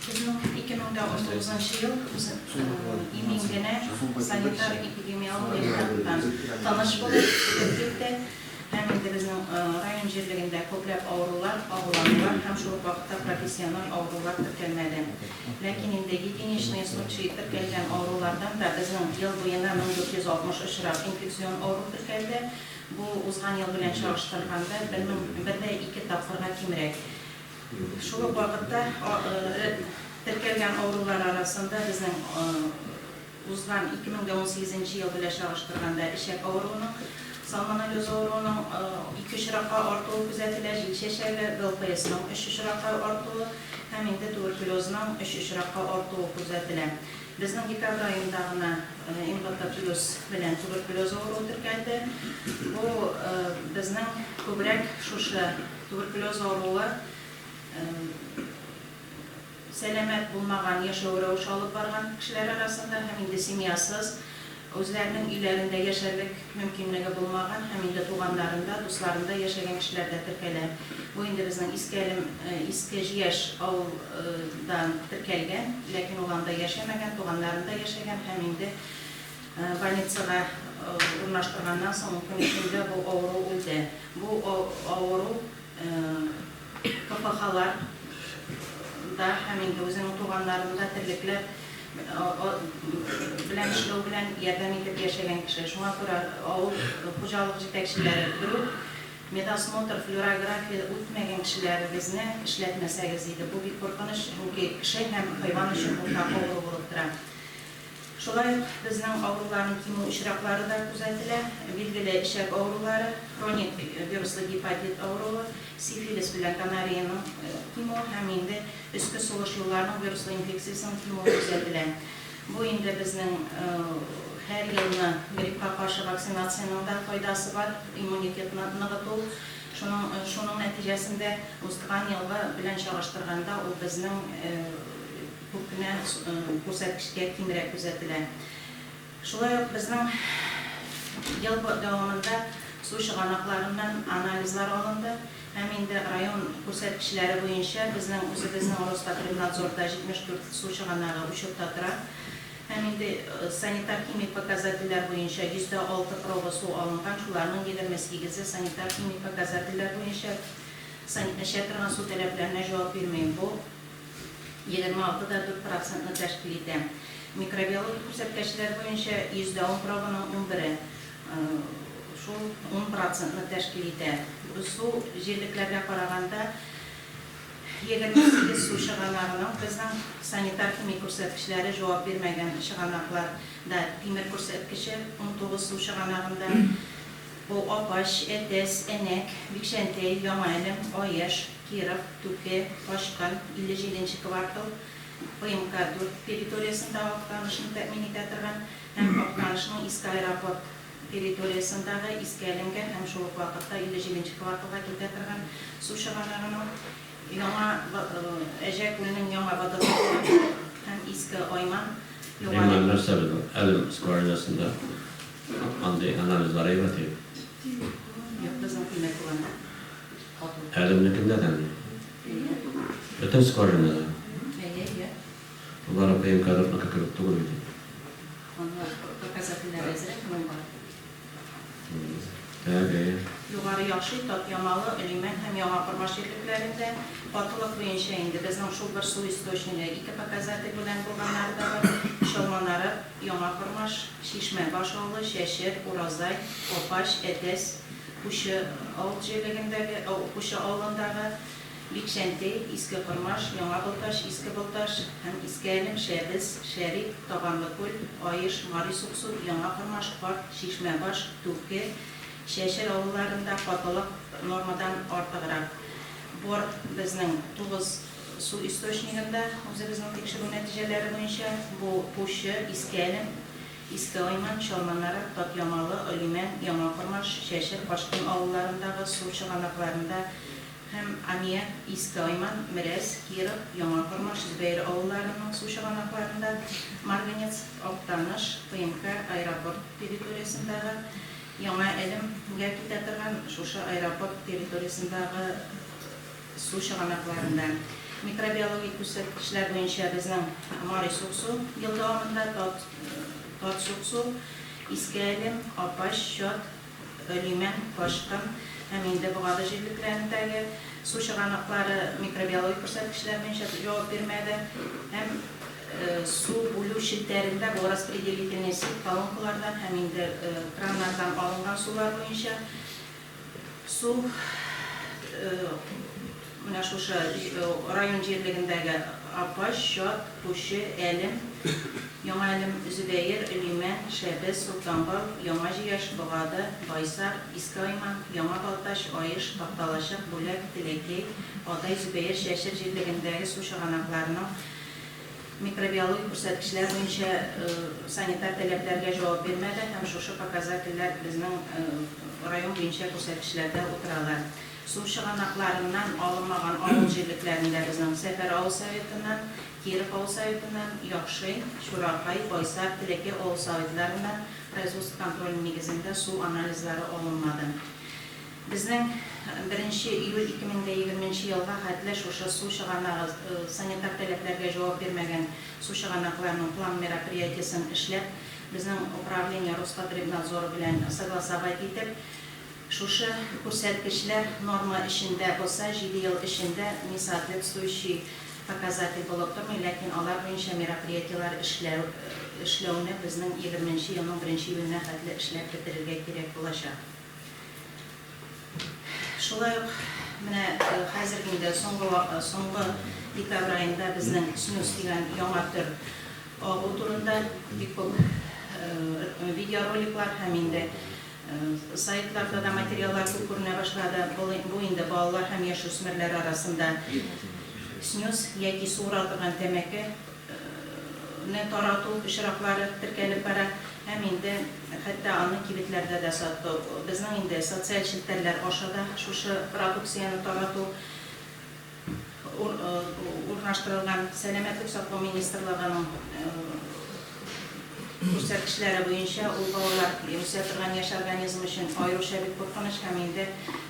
Bizning 2019 yıl imingene sanitar epidemiologiyasidan tanış bo'lib birlikte hem de bizning rayon yerlerinde ko'plab avrular, avlanlar hem şu vaqtda professional avrular tirkelmedi. Lakin endi единичный случай tirkelgan avrulardan da bizning yıl bo'yida 1460 uchrab infeksion avru tirkeldi. Bu uzgan yıl bilan chaqishtirganda 1-2 taqdirga kemrak. Şu vaqtda tirkelgan avrular arasında bizning uzgan 2018 yıl bilan chaqishtirganda ishak avruning salmonelloz avruning 2 uchraqqa ortuvi kuzatilar, shesharli GLPS'ning 3 uchraqqa ortuvi, hem de tuberkulozning 3 uchraqqa ortuvi kuzatiladi. Bizning dekabr oyidagina Invertopilus bilan tuberkuloz avruvi tirkaldi. Bu bizning ko'proq shusha tuberkuloz avruvi selamat bo'lmagan yashav rəvişi olib borgan kishilar arasında hem de semyasız özlərinin uylarında yaşarlık mümkünlüğü bulmagan, hem de tuğanlarında, dostlarında yaşayan kişilerde tirkelən. Bu indi bizning iskej avdan tirkelgan, lakin olanda yaşamagan, tuğanlarında yaşayan, hem de больницаға urnaştırgandan soň mümkünlüğü bu avru öldü. Bu avru KPH-lar da hem de özünün tuğanlarında tirlikler bilen işlev bilen yardım edip yaşayan kişi. Şuna göre avul hocalık yetekçileri durup medosmotr, fluorografiya o'tmagan kişileri bizni işletmeseniz idi. Bu bir korkunç çünkü kişi hem hayvan için mutlaka avru bulup durar. Şolay bizning avruların kimi uchraqlari da kuzatilar. Belgili ishak avruları, kronik virusli gepatit avruvi, sifilis bilan kanariyaning kimi hem de üstki soluş yollarının virusli infeksiyasının kimi kuzatilar. Bu indi bizning her yılını gripga qarşı vaksinatsiyanın da faydası var, immunitetni nig'ituv. Şunun neticesinde o'tgan yılga bilan chaqishtirganda u bizning ko'pgina ko'rsatkichga kengrak kuzatiladi. Shulay bizning yil davomida suv shigonoqlaridan analizlar olindi. Hem de rayon ko'rsatkichlari bo'yicha bizning o'zimizning Rospotrebnadzorda 74 suv shigonoqi uchibda turadi. Hem de sanitar kimik показательlar bo'yicha 106 proba suv olingan, shularning 28 sanitar kimik показательlar bo'yicha ishlatilgan suv talablarına javob bermaydi. Bu 26,4%'ni tashkil etadi. Mikrobiologik ko'rsatkichlar bo'yicha 110 probaning 11'i şu 10%'ni tashkil etadi. Bu suv yerliklarga qaraganda 28 suv shigonoqining bizning sanitar kimik ko'rsatkichlari javob bermagan shigonoqlarda temir ko'rsatkichi 19 suv shigonoqida bu Opash, Etes, Enek, Vikshentey, Yomaylim, Oyesh, Kirov, Tuke, Toshqin 57 kvartal PMK 4 teritoriyasida ovqatlanishni ta'min etadigan hem ovqatlanishning eski aeroport teritoriyasindagi eski alingan hem shu vaqtda 57 kvartalga keltirgan suv shigonoqining Yama Ejekül'ün yama vadalığında hem eski oyman Oymanlar sebep elim skorinasında analizlere yapıyor. Yok bizim kıymet kullandı. Elimdeki neden? Bütün skorinada. Bunlara peyim kadar nakı kırıp doğruydu. Onlar показательler ezerek mi var? Tabii. Yukarı yaxşı, tat yamalı, elimen hem yama formaşirliklerinde patolog bo'yicha indi bizning shu bir suv istochniga 2 показатель bilan bo'lganlari da var. Sholmonari, yama formash, shishma boshog'i, shashir, urazay, opash, etes, pushi oldindagi Vikshentey, eski formash, yama boltash, eski boltash, hem eski elim, shebiz, sherik, Tabanlıko'l, Oyish, Marisuqsuv, yama formash, qort, shishma bosh, tuke, Şeşer avullarında patolog normadan ortağırak. Bor bizning 9 su istochniğinde o'zimizning tekshiruv natijalari bo'yicha bu pushi, iskalim, eski oyman, sholmonlari, totyamalı, olimen, yama formash, sheshir, boshqa avullarındagi suv shigonoqlarida hem Amiyak, eski oyman, Mirez, Kirov, yama formash, Zbeyr avullarining suv shigonoqlarida Marganets, Oqtanish, PMK aeroport teritoriyasindagi Yama elim gerçekten şuşa aeroport teritoriyasındaki su shigonoqlaridan Mikrobiologik күрсәткечләр буенча безнең Мари Суксу ел дәвамында Тат Суксу, Искәлем, Апаш, Шот, Лимән, Башкын һәм инде Бугада җирлекләрендәге су чыганаклары микробиологик күрсәткечләр буенча җавап бирмәде һәм су бүлү челтәрендә бу распределительный сеть колонкалардан һәм инде краннардан алынган сулар буенча су менә шушы район җирлегендәге Апаш, Шот, Пушы, Әлем, Яңа Әлем, Зөбәер, Лимән, Шәбез, Султанбал, Яңа Җияш, Бугада, Байсар, Иске Айман, Яңа Балташ, Аеш, Такталашык, Бүләк, Тилекей, Адай, Зөбәер, Шәшер җирлегендәге су чыганакларының микробиологик күрсәткечләр буенча санитар таләпләргә җавап бирмәде һәм шушы показательләр безнең район буенча күрсәткечләрдә утыралар. Су чыганакларыннан алынмаган авыл җирлекләрендә безнең Сәфәр авыл советыннан, Киров авыл советыннан, Яхшый, Шуракай, Байсар, Тилекей авыл советларыннан производство контроль нигезендә су анализлары алынмады. Безнең 1 июль 2020 елга хәтле шушы су чыганагы санитар таләпләргә җавап бирмәгән су чыганакларының план мероприятиясын эшләп, безнең управление Роспотребнадзор белән согласовать итеп, шушы күрсәткечләр норма эчендә булса, 7 ел эчендә несоответствующий показатель булып тормый, ләкин алар буенча мероприятиялар эшләүне безнең 20 елның 1 июленә хәтле эшләп бетерергә кирәк булачак. Шулай ук менә хәзерге инде соңгы декабрь аенда безнең снюс дигән яңа төр агу турында бик күп видеороликлар һәм инде сайтларда да материаллар күп күренә башлады. Бу инде балалар һәм яшүсмерләр арасында снюс яки суырылган тәмәке тарату очраклары теркәлеп бара һәм инде хәтта аны кибетләрдә дә сатты. Безнең инде социаль челтәрләр аша да шушы продукцияны тарату урнаштырылган Сәламәтлек саклау министрлыгының күрсәткечләре буенча ул балалар үсә торган яшь организм өчен аеруча бик куркыныч һәм инде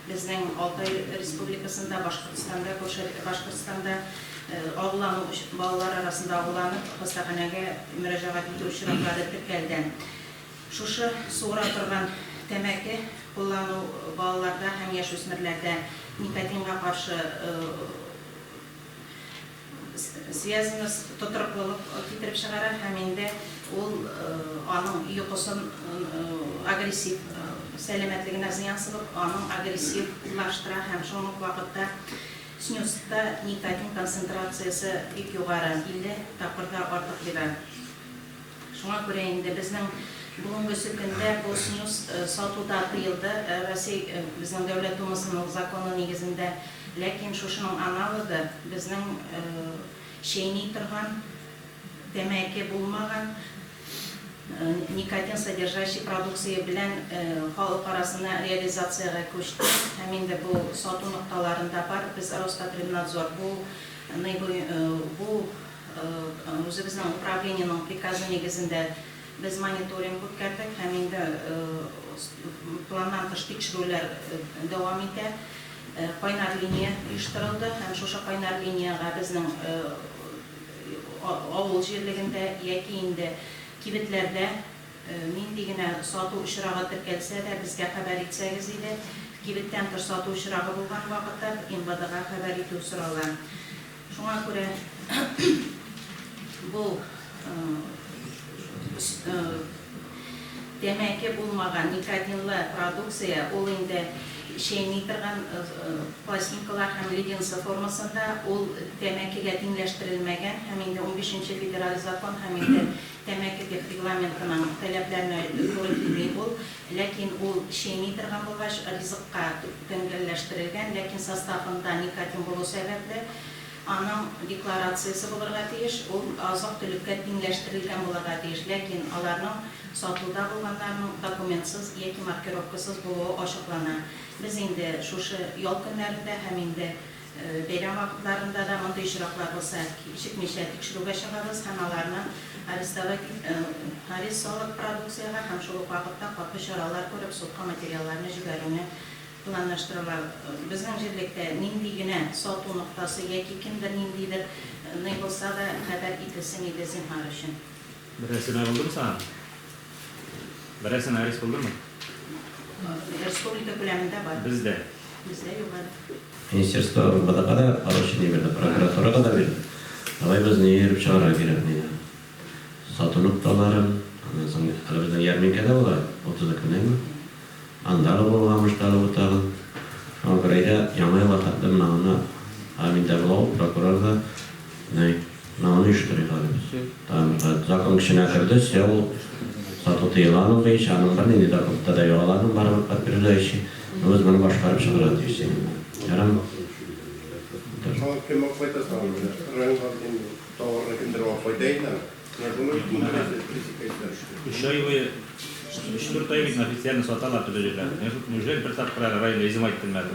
безнең Алтай Республикасында, Башкортстанда агулану балалар арасында агуланып хастаханәгә мөрәҗәгать итү очраклары теркәлгән. Шушы суыра торган тәмәке куллану балаларда һәм яшүсмерләрдә никотинга каршы связанность тотрыклылык китереп чыгара һәм инде ул аның йокысын агрессив сәламәтлегенә зыян сабып, аның агрессивлаштыра һәм шул ук вакытта снюста никотин концентрациясе бик югары, 50 тапкырда артык бирә. Шуңа күрә инде безнең бүгенге көндә бу снюс сатуда тыелды, Россия безнең дәүләт думасының законы нигезендә, ләкин шушының аналогы безнең чәйни торган тәмәке булмаган никотин содержащий продукция белән халык арасына реализациягә күчте. Һәм инде бу сату нокталарында бар. Без Роспотребнадзор бу үзебезнең управлениенең приказы нигезендә без мониторинг үткәрдек һәм инде планнан тыш тикшерүләр дәвам итә. Кайнар линия оештырылды һәм шушы кайнар линияга безнең авыл җирлегендә яки инде кибетләрдә нинди генә сату очрагы теркәлсә дә безгә хәбәр итсәгез иде, кибеттән тыш сату очрагы булган вакытта МВДга хәбәр итү сорала. Шуңа күрә бу тәмәке булмаган никотинлы продукция ул инде чәйни торган пластинкалар һәм леденцы формасында ул тәмәкегә тиңләштерелмәгән һәм инде 15-нче федераль закон һәм инде тәмәке регламентының таләпләренә туры килми ул, ләкин ул чәйни торган булгач ризыкка тәңгәлләштерелгән, ләкин составында никотин булу сәбәпле аның декларациясе булырга тиеш, ул азык-төлеккә тиңләштерелгән булырга тиеш, ләкин аларның сатуда булганнарның документсыз яки маркировкасыз булуы ачыклана. Без инде шушы ял көннәрендә һәм инде бәйрәм вакытларында да мондый очраклар булса, кичекмичә тикшерүгә чыгабыз һәм аларны арестовать продукцияга һәм шул ук вакытта каты чаралар күреп судка материалларны җибәрүне planlaştırırlar. Bizim yerlikte nindi güne satı noktası yeki kimdir nindidir ne olsa da kadar itilsin idi zinhar için. Biresine buldu mu sana? Biresine ayrıs buldu mu? Respublika köleminde var. Bizde. Bizde yok. Ministerstvo bada kada arasını verdi, prokuratura kadar verdi. Ama biz niye yerip çağırar gerek ne yani? Satı noktaların, ondan sonra elimizden yarminkede var, 30 değil mi? Andalı bulmamış dalı butalım. Ama buraya yamaya batattım namına. Amin devlav, prokuror da ne? Namını iştiriyor halimiz. Tamam, zakon kişine kırdı, siyav satı tıyılanın ve iş anın var, neydi da da yolanın var, bir de işi. Biz bunu başkarıp çıkardı işte. Yaram. Kim ook weet dat dan? Rang had in Tower in de Roof voor Dena. Maar toen ook toen is het 3 ay boyu, 3-4 ay boyunca ofisyalini sotalar tutacaklar. Neujel bir saat karar arayla izin ettirmedi.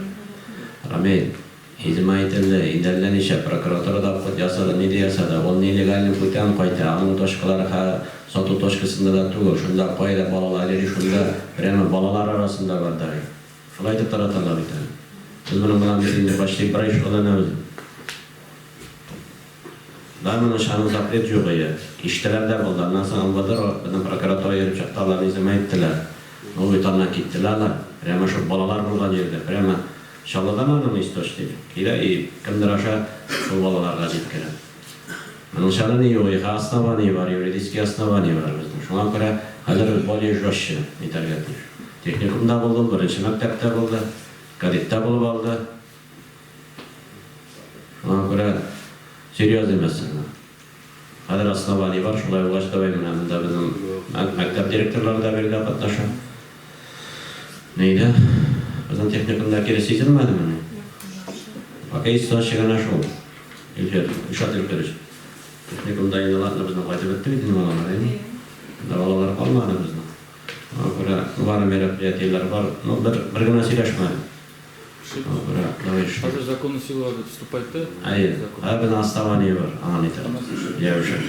Ramin, hizmetinde ilerlen işe prokuratura da yasada ne diyese de onun illegalini kutan koydu. Onun toşkaları satı toşkasında da tuğul. Şunda koydu balaları şunda bireme balalar arasında var dahi. Şulay da taratarlar bir tane. Biz bunun buna birinde başlayıp bir iş olan ne özüm. Daimın şanı zapret yok ya. İşteler de buldu. Ondan sonra almadılar o. Bizim prokuratura yerip çaktarlarını izin ettiler. O vitanına gittiler. Bireme şu balalar bulgan yerde. Bireme Şalladan anlamı istoş değil. Kira iyi, kimdir aşağı şu balalarla gitkiren. Onun şanı iyi o, asnavani var, yuridiski asnavani var bizim. Şuna göre hazır bolye joşu itergetmiş. Teknikumda buldu, birinci mektepte buldu, kadette bulup aldı. Şuna göre seryoz demesin. Hazır asnavani var, şulay ulaşta benim de bizim mektep direktörleri de bir de katlaşıyor. Neydi? Bizim teknikumda kiresi izilmedi mi? Bakay istiyorsan şekilde şu oldu. İlker, uşak ilkeriz. Teknikumda yıllarla bizden kayıt etti mi dinle olanlar değil mi? Davalar kalmadı bizden. Ama böyle numarı merapiyatiyeler var. Bir gün asileşmedi. Ama böyle davayış. Hazır законы силы вступает, да? Hayır. Abi ben hastavaniye var. Anita. Yavuşak.